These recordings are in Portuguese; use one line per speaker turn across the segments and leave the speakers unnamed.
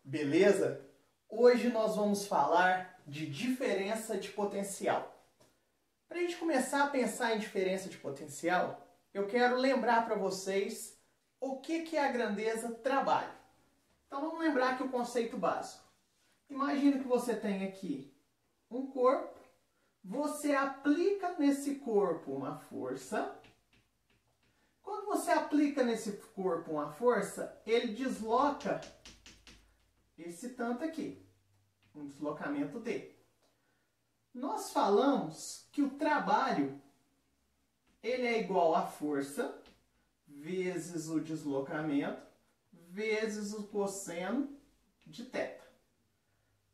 Beleza? Hoje nós vamos falar de diferença de potencial. Para a gente começar a pensar em diferença de potencial, eu quero lembrar para vocês o que é a grandeza trabalho. Então vamos lembrar aqui o conceito básico. Imagina que você tem aqui um corpo, você aplica nesse corpo uma força. Quando você aplica nesse corpo uma força, ele desloca esse tanto aqui, um deslocamento D. Nós falamos que o trabalho ele é igual a força vezes o deslocamento vezes o cosseno de θ.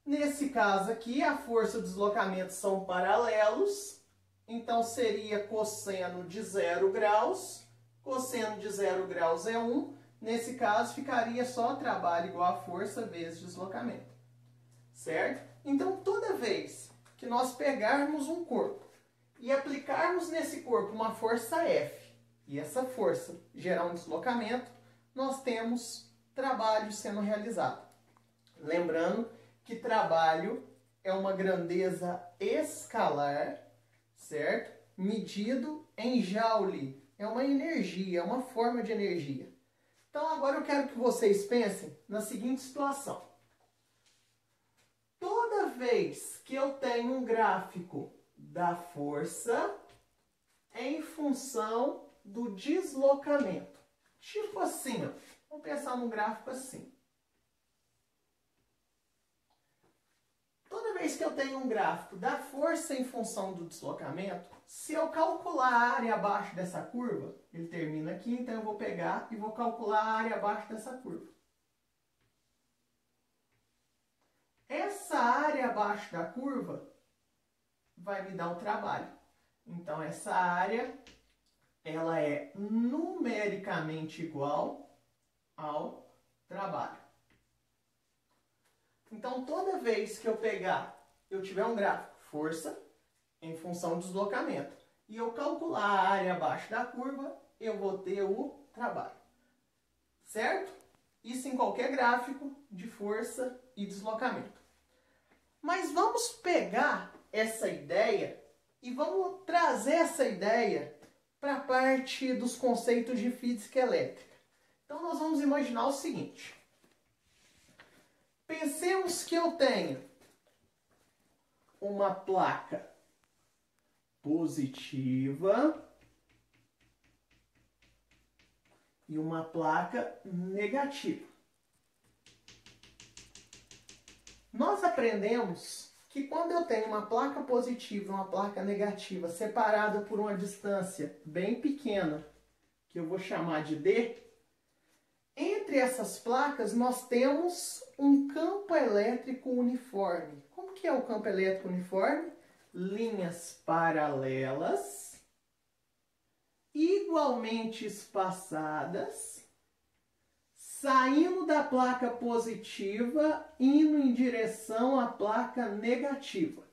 Nesse caso aqui, a força e o deslocamento são paralelos, então seria cosseno de 0 graus, cosseno de 0 graus é 1, nesse caso ficaria só trabalho igual a força vezes deslocamento, certo? Então toda vez que nós pegarmos um corpo e aplicarmos nesse corpo uma força F, e essa força gerar um deslocamento, nós temos trabalho sendo realizado. Lembrando que trabalho é uma grandeza escalar, certo? Medido em joule. É uma energia, é uma forma de energia. Então agora eu quero que vocês pensem na seguinte situação. Toda vez que eu tenho um gráfico da força em função do deslocamento, tipo assim, ó, vamos pensar num gráfico assim. Toda vez que eu tenho um gráfico da força em função do deslocamento, se eu calcular a área abaixo dessa curva, ele termina aqui, então eu vou pegar e vou calcular a área abaixo dessa curva. Essa área abaixo da curva vai me dar um trabalho. Então essa área ela é numericamente igual ao trabalho. Então toda vez que eu tiver um gráfico força em função do deslocamento e eu calcular a área abaixo da curva, eu vou ter o trabalho. Certo? Isso em qualquer gráfico de força e deslocamento. Mas vamos pegar essa ideia e vamos trazer essa ideia para a parte dos conceitos de física elétrica. Então nós vamos imaginar o seguinte. Pensemos que eu tenho uma placa positiva e uma placa negativa. Nós aprendemos que quando eu tenho uma placa positiva e uma placa negativa separada por uma distância bem pequena, que eu vou chamar de D, entre essas placas nós temos um campo elétrico uniforme. Como que é o campo elétrico uniforme? Linhas paralelas, igualmente espaçadas, saindo da placa positiva, indo em direção à placa negativa.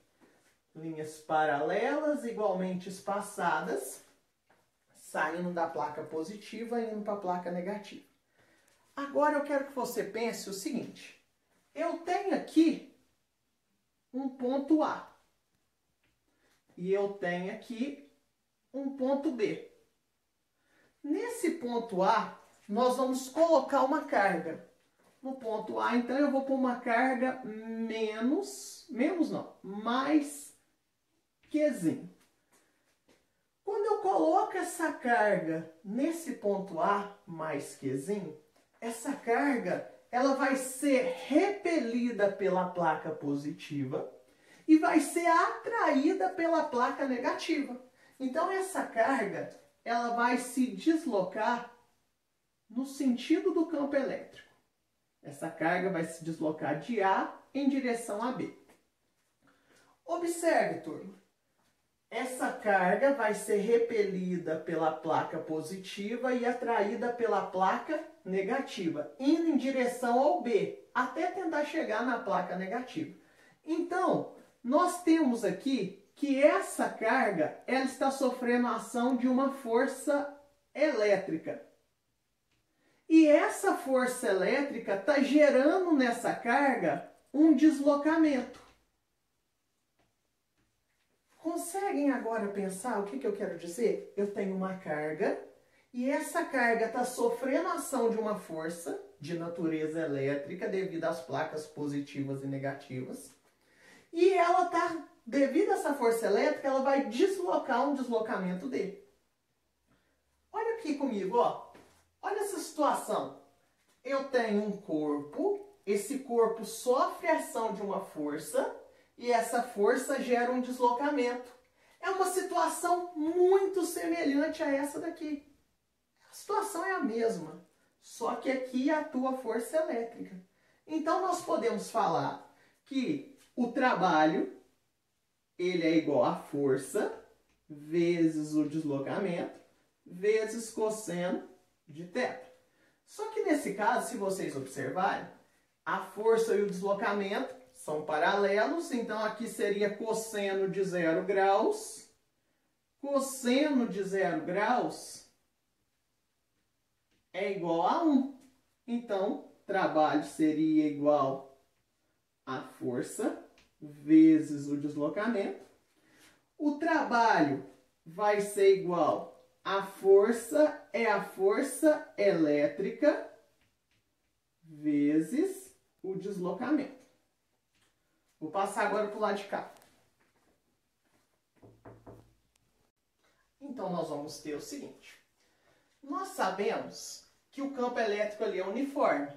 Linhas paralelas, igualmente espaçadas, saindo da placa positiva, indo para a placa negativa. Agora eu quero que você pense o seguinte. Eu tenho aqui um ponto A. E eu tenho aqui um ponto B. Nesse ponto A, nós vamos colocar uma carga. No ponto A, então, eu vou pôr uma carga mais Qzinho. Quando eu coloco essa carga nesse ponto A, mais Qzinho, essa carga ela vai ser repelida pela placa positiva e vai ser atraída pela placa negativa. Então essa carga ela vai se deslocar no sentido do campo elétrico. Essa carga vai se deslocar de A em direção a B. Observe, turma. Essa carga vai ser repelida pela placa positiva e atraída pela placa negativa, indo em direção ao B, até tentar chegar na placa negativa. Então, nós temos aqui que essa carga ela está sofrendo a ação de uma força elétrica. E essa força elétrica está gerando nessa carga um deslocamento. Conseguem agora pensar o que eu quero dizer? Eu tenho uma carga e essa carga está sofrendo a ação de uma força de natureza elétrica devido às placas positivas e negativas. E ela está, devido a essa força elétrica, ela vai deslocar um deslocamento D. Olha aqui comigo, ó. Olha essa situação. Eu tenho um corpo, esse corpo sofre a ação de uma força e essa força gera um deslocamento. É uma situação muito semelhante a essa daqui. A situação é a mesma, só que aqui atua a força elétrica. Então nós podemos falar que o trabalho ele é igual a força vezes o deslocamento vezes cosseno de θ. Só que nesse caso, se vocês observarem, a força e o deslocamento são paralelos, então aqui seria cosseno de 0 graus. Cosseno de 0 graus é igual a 1. Então, trabalho seria igual a força vezes o deslocamento. O trabalho vai ser igual a força elétrica vezes o deslocamento. Vou passar agora para o lado de cá. Então, nós vamos ter o seguinte. Nós sabemos que o campo elétrico ali é uniforme.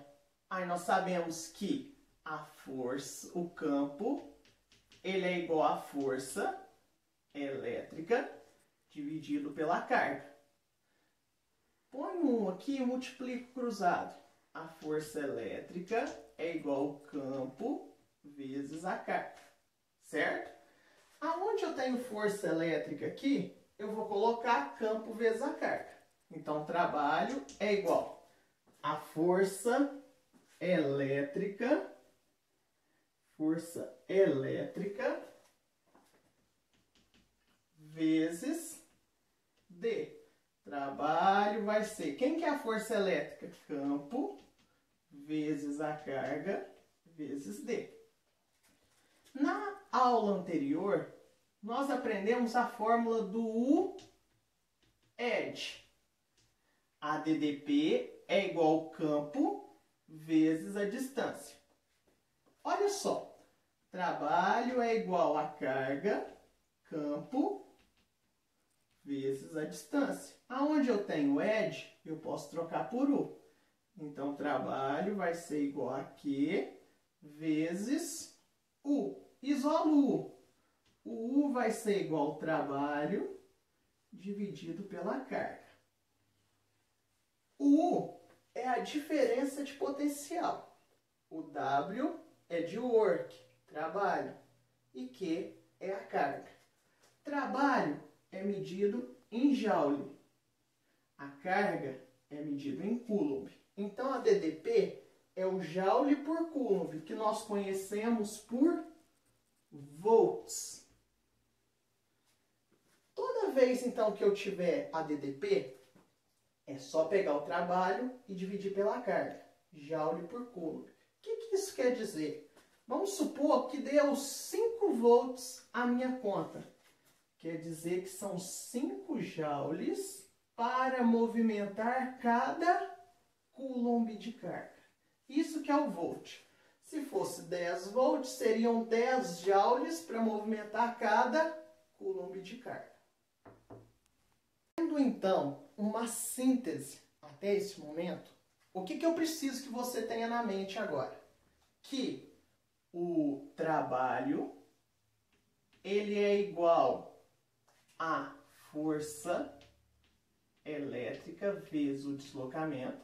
Aí nós sabemos que a força, o campo, ele é igual à força elétrica dividido pela carga. Põe um aqui e multiplico cruzado. A força elétrica é igual ao campo vezes a carga. Certo? Aonde eu tenho força elétrica aqui, eu vou colocar campo vezes a carga. Então, trabalho é igual a força elétrica vezes D. Trabalho vai ser... Quem que é a força elétrica? Campo vezes a carga vezes D. Na aula anterior, nós aprendemos a fórmula do ED. A DDP é igual ao campo vezes a distância. Olha só. Trabalho é igual a carga, campo, vezes a distância. Aonde eu tenho ED, eu posso trocar por U. Então, trabalho vai ser igual a Q vezes U. Isolo U. O U vai ser igual ao trabalho dividido pela carga. O U é a diferença de potencial. O W é de work, trabalho. E Q é a carga. Trabalho é medido em joule. A carga é medida em coulomb. Então, a DDP é o joule por coulomb, que nós conhecemos por volts. Toda vez, então, que eu tiver a DDP, é só pegar o trabalho e dividir pela carga. Joule por coulomb. O que isso quer dizer? Vamos supor que deu 5 volts a minha conta. Quer dizer que são 5 joules para movimentar cada coulomb de carga. Isso que é o volt. Se fosse 10 volts, seriam 10 joules para movimentar cada coulomb de carga. Tendo então uma síntese até esse momento, o que eu preciso que você tenha na mente agora? Que o trabalho ele é igual a força elétrica vezes o deslocamento.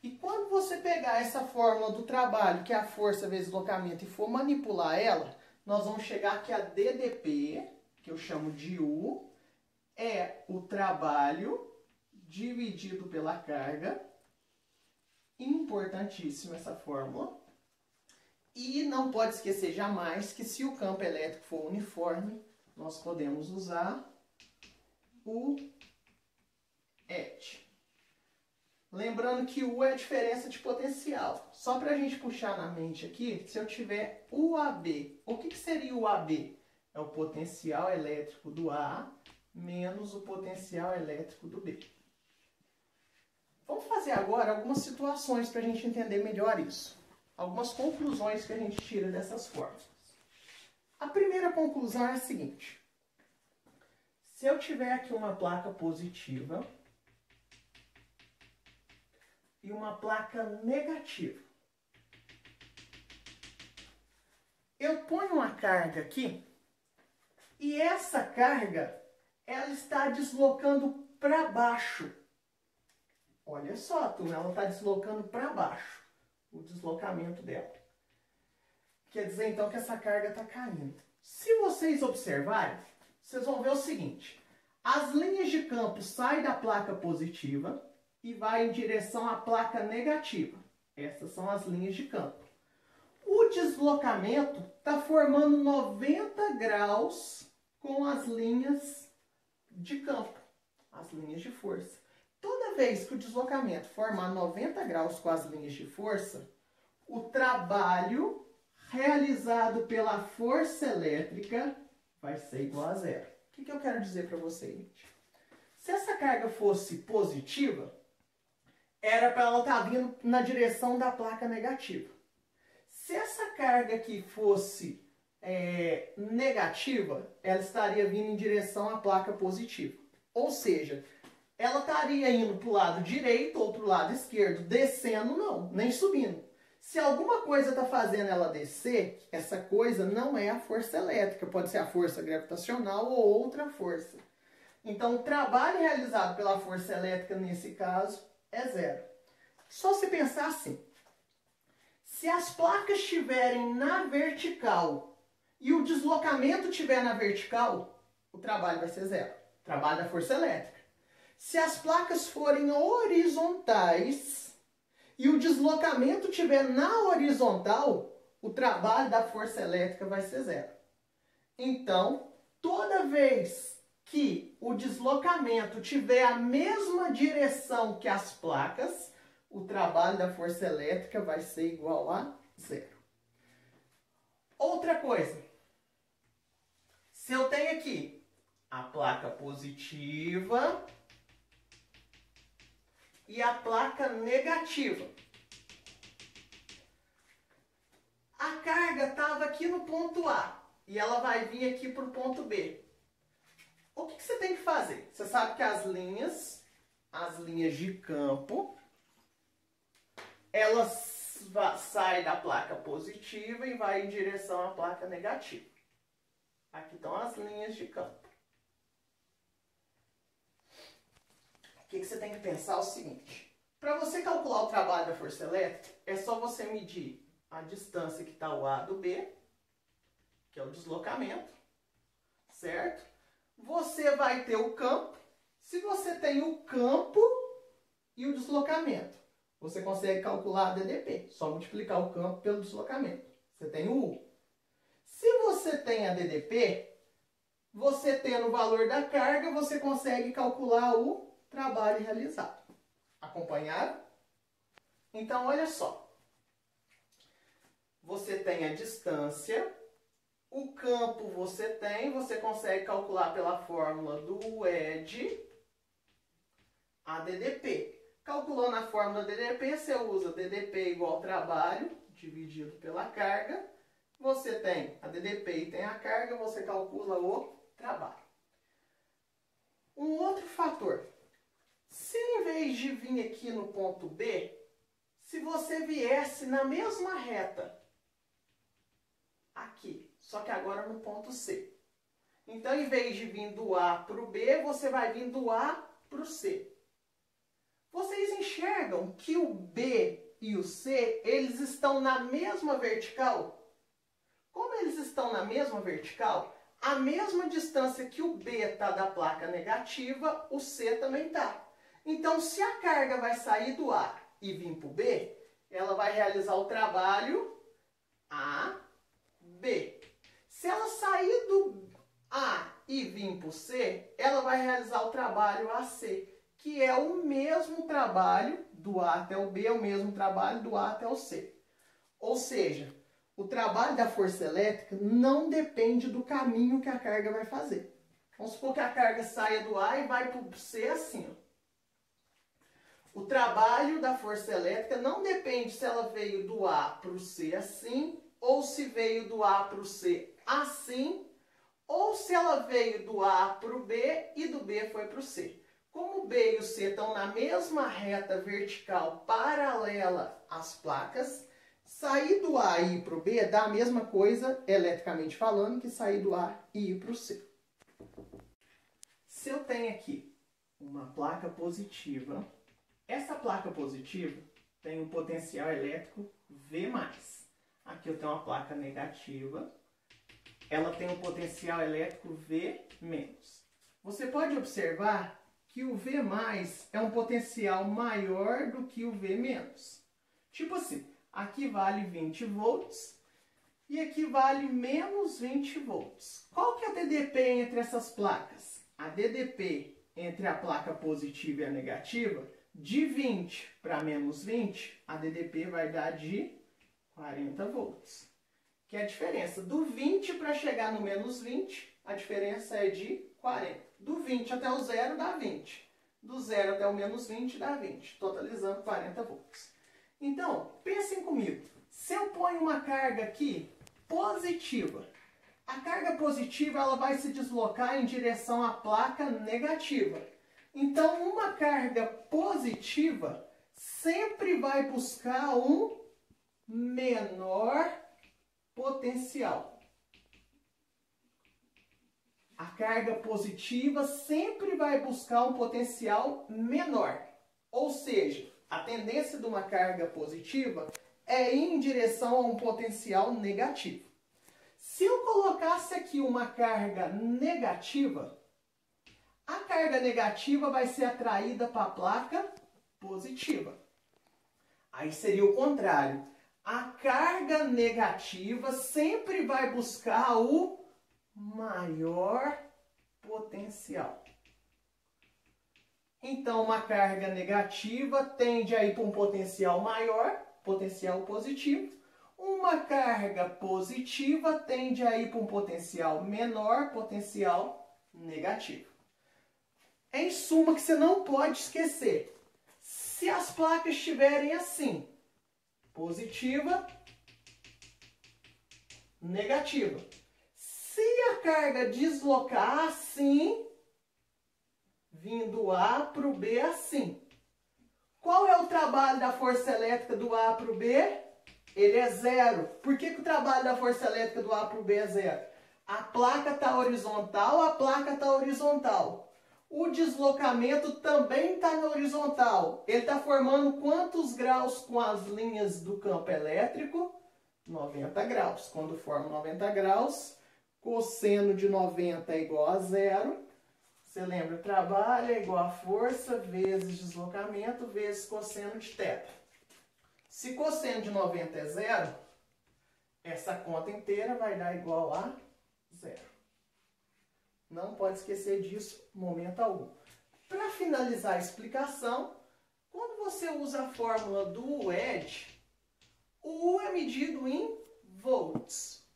E quando você pegar essa fórmula do trabalho, que é a força vezes deslocamento, e for manipular ela, nós vamos chegar que a DDP, que eu chamo de U, é o trabalho dividido pela carga. Importantíssima essa fórmula. E não pode esquecer jamais que se o campo elétrico for uniforme, nós podemos usar o ET. Lembrando que U é a diferença de potencial. Só para a gente puxar na mente aqui, se eu tiver UAB, o que seria o AB? É o potencial elétrico do A menos o potencial elétrico do B. Vamos fazer agora algumas situações para a gente entender melhor isso. Algumas conclusões que a gente tira dessas fórmulas. A primeira conclusão é a seguinte. Se eu tiver aqui uma placa positiva e uma placa negativa, eu ponho uma carga aqui e essa carga ela está deslocando para baixo. Olha só, turma, ela está deslocando para baixo o deslocamento dela. Quer dizer então que essa carga está caindo. Se vocês observarem, vocês vão ver o seguinte. As linhas de campo saem da placa positiva e vai em direção à placa negativa. Essas são as linhas de campo. O deslocamento está formando 90 graus com as linhas de campo, as linhas de força. Toda vez que o deslocamento formar 90 graus com as linhas de força, o trabalho realizado pela força elétrica vai ser igual a zero. O que eu quero dizer para vocês, gente? Se essa carga fosse positiva, era para ela estar vindo na direção da placa negativa. Se essa carga aqui fosse negativa, ela estaria vindo em direção à placa positiva. Ou seja, ela estaria indo para o lado direito ou para o lado esquerdo, descendo não, nem subindo. Se alguma coisa está fazendo ela descer, essa coisa não é a força elétrica, pode ser a força gravitacional ou outra força. Então, o trabalho realizado pela força elétrica, nesse caso, é zero. Só se pensar assim, se as placas estiverem na vertical e o deslocamento estiver na vertical, o trabalho vai ser zero. Trabalho da força elétrica. Se as placas forem horizontais e o deslocamento estiver na horizontal, o trabalho da força elétrica vai ser zero. Então, toda vez que o deslocamento tiver a mesma direção que as placas, o trabalho da força elétrica vai ser igual a zero. Outra coisa, se eu tenho aqui a placa positiva e a placa negativa. A carga estava aqui no ponto A e ela vai vir aqui para o ponto B. O que você tem que fazer? Você sabe que as linhas de campo, elas saem da placa positiva e vai em direção à placa negativa. Aqui estão as linhas de campo. O que você tem que pensar é o seguinte. Para você calcular o trabalho da força elétrica, é só você medir a distância que está o A do B, que é o deslocamento, certo? Você vai ter o campo. Se você tem o campo e o deslocamento, você consegue calcular a DDP. Só multiplicar o campo pelo deslocamento. Você tem o U. Se você tem a DDP, você tendo o valor da carga, você consegue calcular o trabalho realizado. Acompanharam? Então, olha só. Você tem a distância, o campo você consegue calcular pela fórmula do ED a DDP. Calculando a fórmula DDP, você usa DDP igual trabalho dividido pela carga. Você tem a DDP e tem a carga, você calcula o trabalho. Um outro fator. Se em vez de vir aqui no ponto B, se você viesse na mesma reta, aqui, só que agora no ponto C. Então, em vez de vir do A para o B, você vai vir do A para o C. Vocês enxergam que o B e o C, eles estão na mesma vertical? Como eles estão na mesma vertical, a mesma distância que o B está da placa negativa, o C também está. Então, se a carga vai sair do A e vir para o B, ela vai realizar o trabalho AB. Se ela sair do A e vir para o C, ela vai realizar o trabalho AC, que é o mesmo trabalho do A até o B, é o mesmo trabalho do A até o C. Ou seja, o trabalho da força elétrica não depende do caminho que a carga vai fazer. Vamos supor que a carga saia do A e vai para o C assim, ó. O trabalho da força elétrica não depende se ela veio do A para o C assim, ou se veio do A para o C assim, ou se ela veio do A para o B e do B foi para o C. Como o B e o C estão na mesma reta vertical paralela às placas, sair do A e ir para o B dá a mesma coisa, eletricamente falando, que sair do A e ir para o C. Se eu tenho aqui uma placa positiva, essa placa positiva tem um potencial elétrico V+. Aqui eu tenho uma placa negativa, ela tem um potencial elétrico V-. Você pode observar que o V+ é um potencial maior do que o V-. Tipo assim, aqui vale 20 volts e aqui vale menos 20 volts. Qual que é a DDP entre essas placas? A DDP entre a placa positiva e a negativa, de 20 para menos 20, a DDP vai dar de 40 volts. Que é a diferença do 20 para chegar no menos 20, a diferença é de 40. Do 20 até o zero dá 20. Do zero até o menos 20 dá 20, totalizando 40 volts. Então, pensem comigo. Se eu ponho uma carga aqui positiva, a carga positiva ela vai se deslocar em direção à placa negativa. Então, uma carga positiva sempre vai buscar um menor potencial. A carga positiva sempre vai buscar um potencial menor. Ou seja, a tendência de uma carga positiva é ir em direção a um potencial negativo. Se eu colocasse aqui uma carga negativa, a carga negativa vai ser atraída para a placa positiva. Aí seria o contrário. A carga negativa sempre vai buscar o maior potencial. Então, uma carga negativa tende a ir para um potencial maior, potencial positivo. Uma carga positiva tende a ir para um potencial menor, potencial negativo. Em suma, que você não pode esquecer. Se as placas estiverem assim, positiva, negativa. Se a carga deslocar assim, vindo A para o B assim. Qual é o trabalho da força elétrica do A para o B? Ele é zero. Por que o trabalho da força elétrica do A para o B é zero? A placa está horizontal, a placa está horizontal. O deslocamento também está na horizontal. Ele está formando quantos graus com as linhas do campo elétrico? 90 graus. Quando forma 90 graus, cosseno de 90 é igual a zero. Você lembra? Trabalho é igual a força vezes deslocamento vezes cosseno de θ. Se cosseno de 90 é zero, essa conta inteira vai dar igual a zero. Não pode esquecer disso em momento algum. Para finalizar a explicação, quando você usa a fórmula do WED, o U é medido em volts,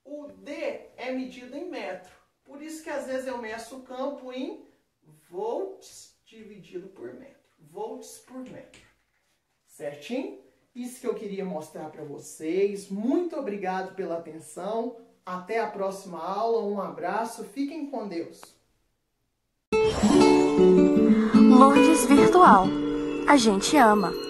o D é medido em metro. Por isso que às vezes eu meço o campo em volts dividido por metro. Volts por metro. Certinho? Isso que eu queria mostrar para vocês. Muito obrigado pela atenção. Até a próxima aula. Um abraço. Fiquem com Deus.
Lourdes Virtual. A gente ama.